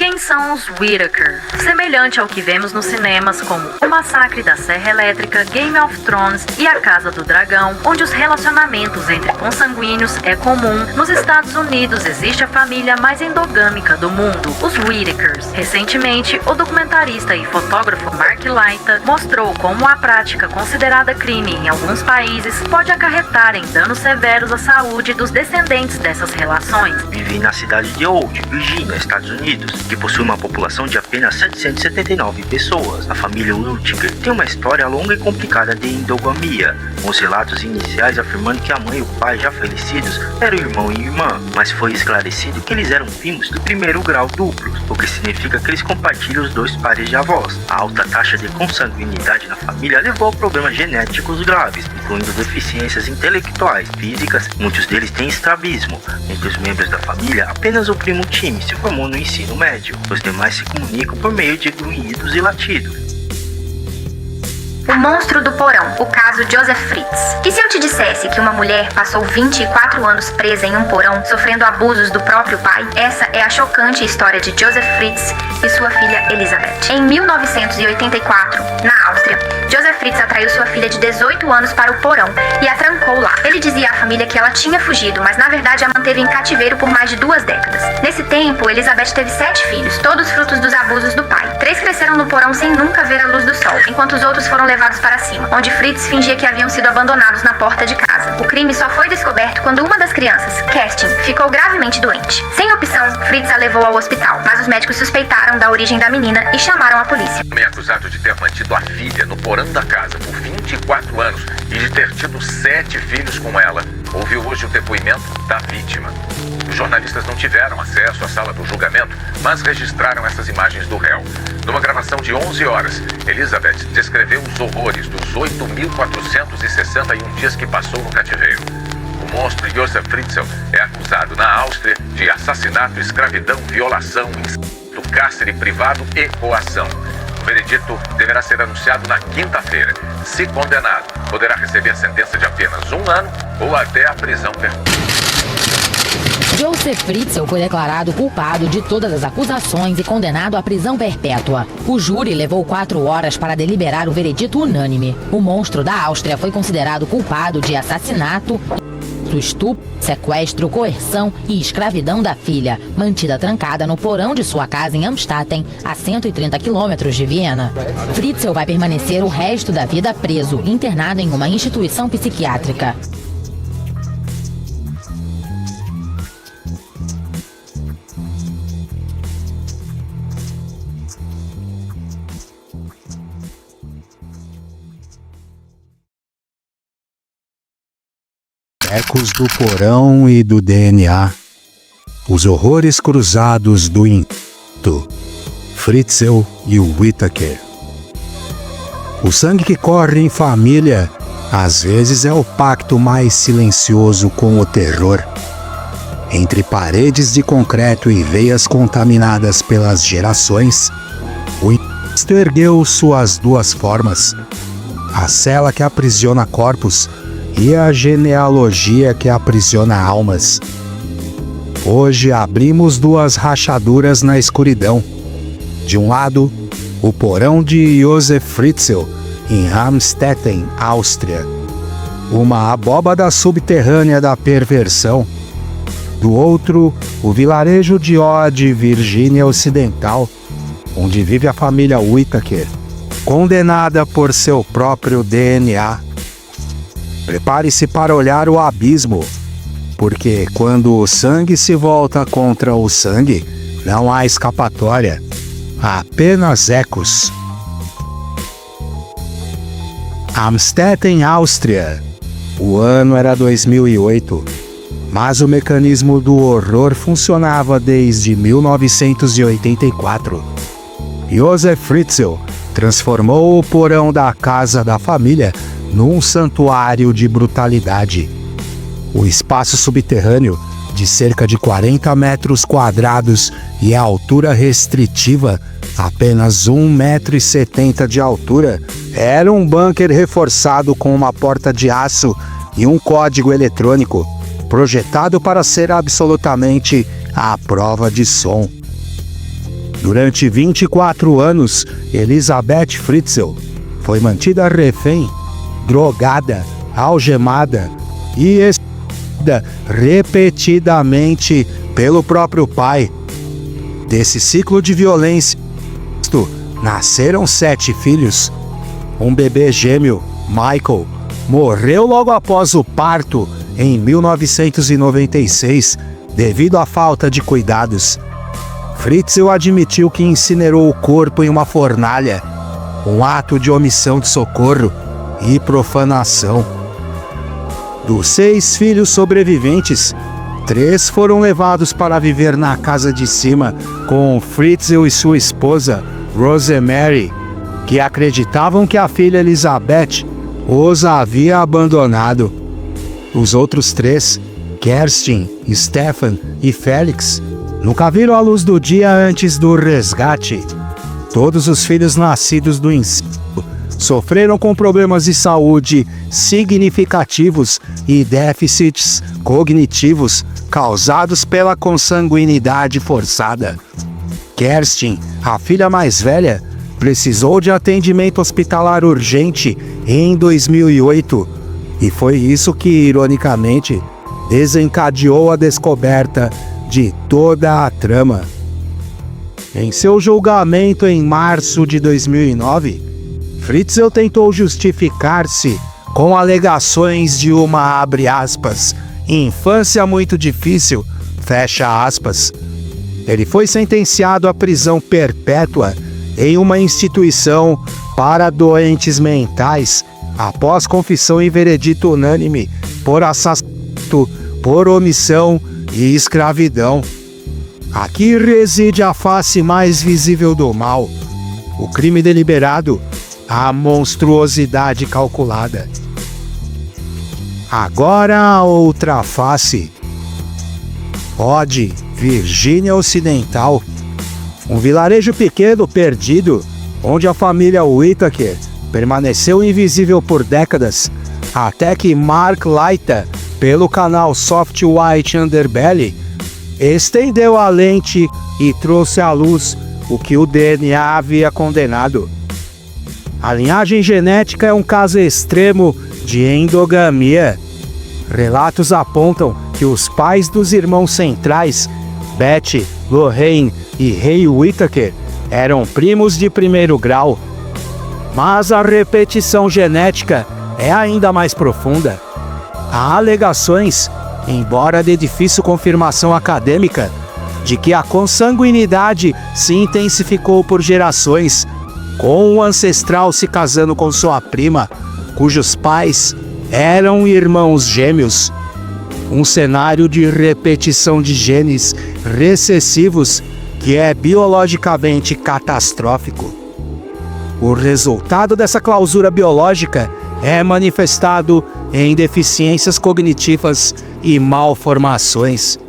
Quem são os Whittaker? Semelhante ao que vemos nos cinemas como O Massacre da Serra Elétrica, Game of Thrones e A Casa do Dragão, onde os relacionamentos entre consanguíneos é comum, nos Estados Unidos existe a família mais endogâmica do mundo, os Whittakers. Recentemente, o documentarista e fotógrafo Mark Laita mostrou como a prática considerada crime em alguns países pode acarretar em danos severos à saúde dos descendentes dessas relações. Vive na cidade de Old, Virgínia, Estados Unidos, que possui uma população de apenas 779 pessoas. A família Whittaker tem uma história longa e complicada de endogamia, com os relatos iniciais afirmando que a mãe e o pai já falecidos eram irmão e irmã, mas foi esclarecido que eles eram primos do primeiro grau duplos, o que significa que eles compartilham os dois pares de avós. A alta taxa de consanguinidade na família levou a problemas genéticos graves, incluindo deficiências intelectuais, físicas. Muitos deles têm estrabismo. Entre os membros da família, apenas o primo Tim se formou no ensino médio. Os demais se comunicam por meio de grunhidos e latidos. O monstro do porão, o caso Joseph Fritz. E se eu te dissesse que uma mulher passou 24 anos presa em um porão, sofrendo abusos do próprio pai? Essa é a chocante história de Joseph Fritz e sua filha Elizabeth. Em 1984, na Áustria, Joseph Fritz atraiu sua filha de 18 anos para o porão e a trancou lá. Ele dizia à família que ela tinha fugido, mas na verdade a manteve em cativeiro por mais de 2 décadas. Nesse tempo, Elizabeth teve 7 filhos, todos frutos dos abusos do pai. 3 cresceram no porão sem nunca ver a luz do sol, enquanto os outros foram levados para cima, onde Fritz fingia que haviam sido abandonados na porta de casa. O crime só foi descoberto quando uma das crianças, Kerstin, ficou gravemente doente. Sem opção, Fritz a levou ao hospital, mas os médicos suspeitaram da origem da menina e chamaram a polícia. É acusado de ter mantido a filha no porão da casa por 24 anos e de ter tido 7 filhos com ela. Ouviu hoje o depoimento da vítima. Os jornalistas não tiveram acesso à sala do julgamento, mas registraram essas imagens do réu. Numa gravação de 11 horas, Elizabeth descreveu os horrores dos 8.461 dias que passou no cativeiro. O monstro Joseph Fritzl é acusado na Áustria de assassinato, escravidão, violação, incêndio, cárcere privado e coação. O veredito deverá ser anunciado na quinta-feira. Se condenado, poderá receber sentença de apenas 1 ano ou até a prisão perpétua. Joseph Fritzl foi declarado culpado de todas as acusações e condenado à prisão perpétua. O júri levou 4 horas para deliberar o veredito unânime. O monstro da Áustria foi considerado culpado de assassinato, estupro, sequestro, coerção e escravidão da filha, mantida trancada no porão de sua casa em Amstetten, a 130 quilômetros de Viena. Fritzl vai permanecer o resto da vida preso, internado em uma instituição psiquiátrica. Ecos do porão e do DNA. Os horrores cruzados do Into, Fritzl e o Whittaker. O sangue que corre em família, às vezes, é o pacto mais silencioso com o terror. Entre paredes de concreto e veias contaminadas pelas gerações, o Into ergueu suas 2 formas: a cela que aprisiona corpos e a genealogia que aprisiona almas. Hoje abrimos 2 rachaduras na escuridão. De um lado, o porão de Joseph Fritzl, em Amstetten, Áustria. Uma abóbada subterrânea da perversão. Do outro, o vilarejo de Odd, Virgínia Ocidental, onde vive a família Whittaker, condenada por seu próprio DNA. Prepare-se para olhar o abismo, porque quando o sangue se volta contra o sangue, não há escapatória, há apenas ecos. Amstetten, Áustria. O ano era 2008, mas o mecanismo do horror funcionava desde 1984. Joseph Fritzl transformou o porão da casa da família num santuário de brutalidade. O espaço subterrâneo, de cerca de 40 metros quadrados e a altura restritiva, apenas 1,70 m de altura, era um bunker reforçado com uma porta de aço e um código eletrônico, projetado para ser absolutamente à prova de som. Durante 24 anos, Elizabeth Fritzl foi mantida refém, drogada, algemada e executada repetidamente pelo próprio pai. Desse ciclo de violência, nasceram 7 filhos. Um bebê gêmeo, Michael, morreu logo após o parto em 1996 devido à falta de cuidados. Fritzl admitiu que incinerou o corpo em uma fornalha, um ato de omissão de socorro e profanação. Dos 6 filhos sobreviventes, 3 foram levados para viver na casa de cima com Fritzl e sua esposa, Rosemary, que acreditavam que a filha Elizabeth os havia abandonado. Os outros 3, Kerstin, Stefan e Felix, nunca viram a luz do dia antes do resgate. Todos os filhos nascidos do incêndio sofreram com problemas de saúde significativos e déficits cognitivos causados pela consanguinidade forçada. Kerstin, a filha mais velha, precisou de atendimento hospitalar urgente em 2008, e foi isso que, ironicamente, desencadeou a descoberta de toda a trama. Em seu julgamento em março de 2009, Fritzl tentou justificar-se com alegações de uma, abre aspas, infância muito difícil, fecha aspas. Ele foi sentenciado à prisão perpétua em uma instituição para doentes mentais após confissão e veredito unânime por assassinato, por omissão e escravidão. Aqui reside a face mais visível do mal, o crime deliberado, a monstruosidade calculada. Agora a outra face. Odd, Virgínia Ocidental. Um vilarejo pequeno perdido, onde a família Whittaker permaneceu invisível por décadas, até que Mark Laita, pelo canal Soft White Underbelly, estendeu a lente e trouxe à luz o que o DNA havia condenado. A linhagem genética é um caso extremo de endogamia. Relatos apontam que os pais dos irmãos centrais, Beth, Lorraine e Ray Whittaker, eram primos de primeiro grau. Mas a repetição genética é ainda mais profunda. Há alegações, embora de difícil confirmação acadêmica, de que a consanguinidade se intensificou por gerações, com um ancestral se casando com sua prima, cujos pais eram irmãos gêmeos. Um cenário de repetição de genes recessivos que é biologicamente catastrófico. O resultado dessa clausura biológica é manifestado em deficiências cognitivas e malformações.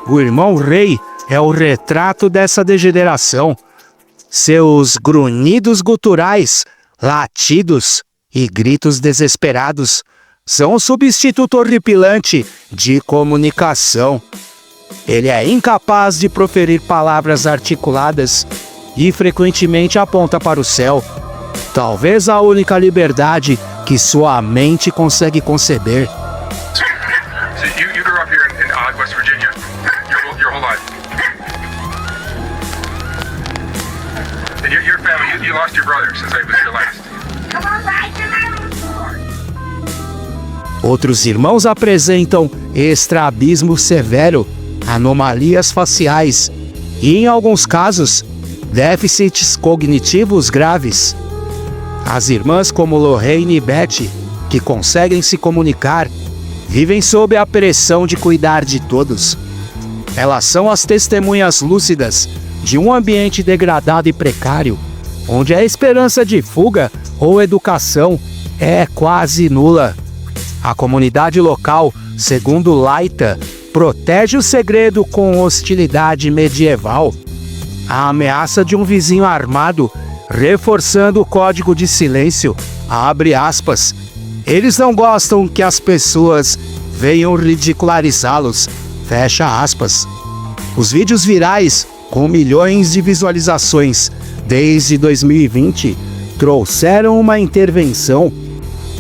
O irmão Ray é o retrato dessa degeneração. Seus grunhidos guturais, latidos e gritos desesperados são um substituto horripilante de comunicação. Ele é incapaz de proferir palavras articuladas e frequentemente aponta para o céu, talvez a única liberdade que sua mente consegue conceber. So you grew up here in Odd, West Virginia, your whole life. And your family, you lost your brother since I was your last. Outros irmãos apresentam estrabismo severo, anomalias faciais e, em alguns casos, déficits cognitivos graves. As irmãs como Lorraine e Beth, que conseguem se comunicar, vivem sob a pressão de cuidar de todos. Elas são as testemunhas lúcidas de um ambiente degradado e precário, onde a esperança de fuga ou educação é quase nula. A comunidade local, segundo Laita, protege o segredo com hostilidade medieval. A ameaça de um vizinho armado, reforçando o código de silêncio, abre aspas. Eles não gostam que as pessoas venham ridicularizá-los, fecha aspas. Os vídeos virais com milhões de visualizações desde 2020, trouxeram uma intervenção.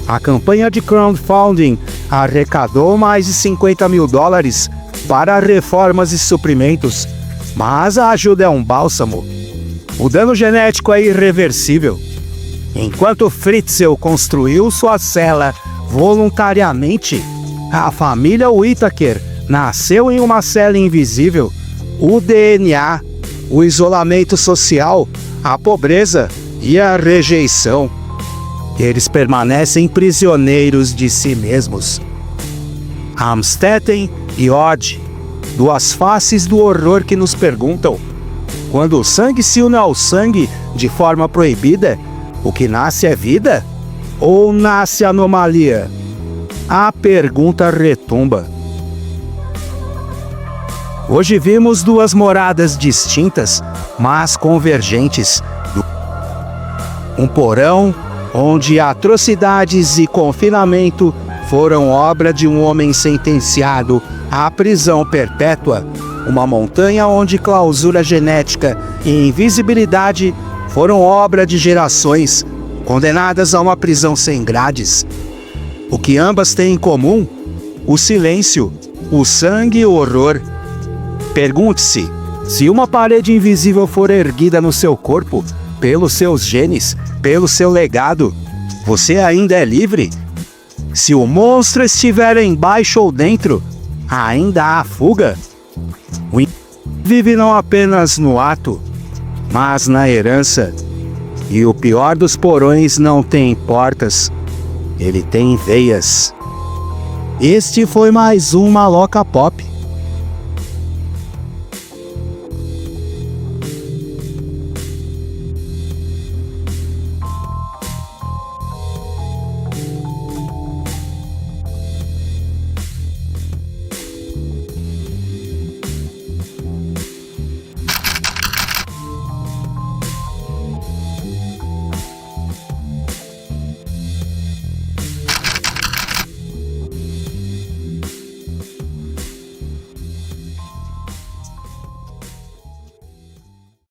A campanha de crowdfunding arrecadou mais de $50 mil para reformas e suprimentos, mas a ajuda é um bálsamo. O dano genético é irreversível. Enquanto Fritzl construiu sua cela voluntariamente, a família Whittaker nasceu em uma cela invisível. O DNA, o isolamento social, a pobreza e a rejeição. Eles permanecem prisioneiros de si mesmos. Amstetten e Odd, duas faces do horror que nos perguntam: quando o sangue se une ao sangue de forma proibida, o que nasce é vida? Ou nasce anomalia? A pergunta retumba. Hoje vimos duas moradas distintas, mas convergentes. Um porão onde atrocidades e confinamento foram obra de um homem sentenciado à prisão perpétua. Uma montanha onde clausura genética e invisibilidade foram obra de gerações, condenadas a uma prisão sem grades. O que ambas têm em comum? O silêncio, o sangue e o horror. Pergunte-se, se uma parede invisível for erguida no seu corpo, pelos seus genes, pelo seu legado, você ainda é livre? Se o monstro estiver embaixo ou dentro, ainda há fuga? O vive não apenas no ato, mas na herança. E o pior dos porões não tem portas, ele tem veias. Este foi mais um Maloca Pop.